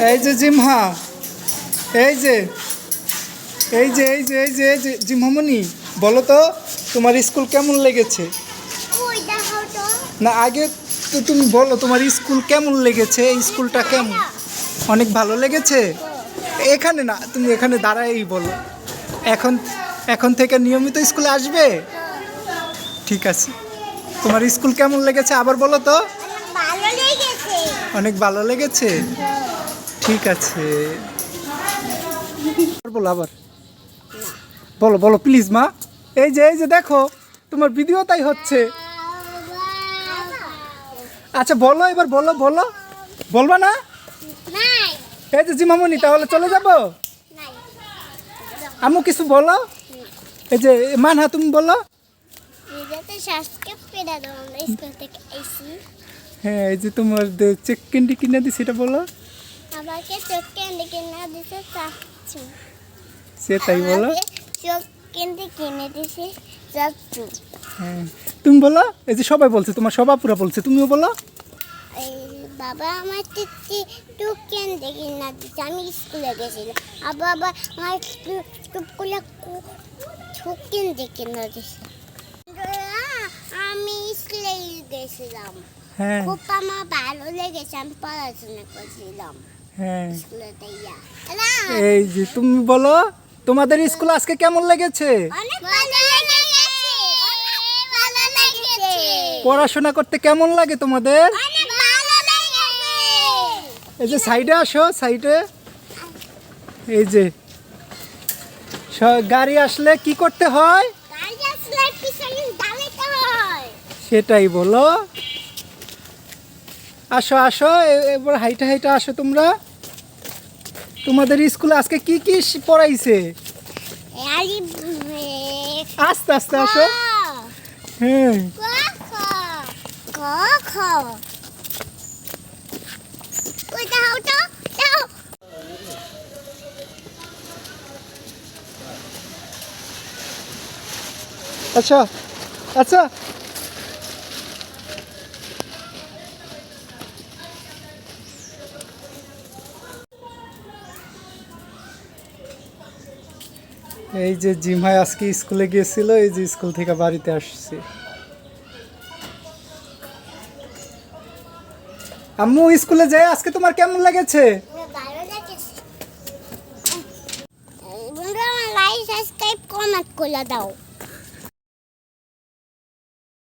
এই যে জিমহা, এই যে এই যে এই যে এই যে এই যে জিমহামনি, বলো তো তোমার স্কুল কেমন লেগেছে? না আগে তো তুমি বলো তোমার স্কুল কেমন লেগেছে, এই স্কুলটা কেমন? অনেক ভালো লেগেছে। এখানে না, তুমি এখানে দাঁড়াই বলো। এখন এখন থেকে নিয়মিত স্কুলে আসবে? ঠিক আছে। তোমার স্কুল কেমন লেগেছে আবার বলো তো। অনেক ভালো লেগেছে। ঠিক আছে, বলো আবার, বলো বলো প্লিজ মা। এই যে দেখো তোমার ভিডিও তাই হচ্ছে। আচ্ছা বলো এবার, বলো বলো, বলবা না? এই যে জিমামনি, তাহলে চলে যাব? আম্মু কিছু বলো। এই যে মানহা তুমি বলো। হ্যাঁ, এই যে তোমার চেক ক্যান্ডি কিনে দিছি, সেটা বলো। আমাকে চেক ক্যান্ডি কিনে দিছে চাচু। সেটাই বলো। চেক ক্যান্ডি কিনে দিছে চাচু। হ্যাঁ তুমি বলো। এই যে সবাই বলছে, তোমার সবাপুরা বলছে, তুমিও বলো। এই বাবা আমার চেক ক্যান্ডি কিনে দিছে, আমি স্কুলে গেছিলাম। আর বাবা আমার স্কুলে চেক ক্যান্ডি কিনে দিছে। আমি স্কুলে গেছিলাম। হ্যাঁ, খুব আমার ভালো লেগেছে, আমি পড়াশোনা করছিলাম। হ্যাঁ। স্কুলে তাইয়া এই যে তুমি বলো তোমাদের স্কুল আজকে কেমন লেগেছে? অনেক ভালো লেগেছে, অনেক ভালো লেগেছে। পড়াশোনা করতে কেমন লাগে তোমাদের? অনেক ভালো লেগেছে। এই যে সাইডে আসো, সাইডে। এই যে গাড়ি আসলে কি করতে হয়? গাড়ি আসলে পিছনে দাঁড়াতে হয়। সেটাই বলো। আসো আসো, এবার হাইটা হাইটা আসো তোমরা। তোমাদের স্কুলে আজকে কি কি পড়াইছে? আস্তে আস্তে আসো। হ্যাঁ, আচ্ছা আচ্ছা। এই যে জিমহাই আজকে স্কুলে গিয়েছিল, এই যে স্কুল থেকে বাড়িতে আসছে। আম্মু স্কুলে যাই আজকে তোমার কেমন লেগেছে? সাবস্ক্রাইব কমেন্ট করে দাও।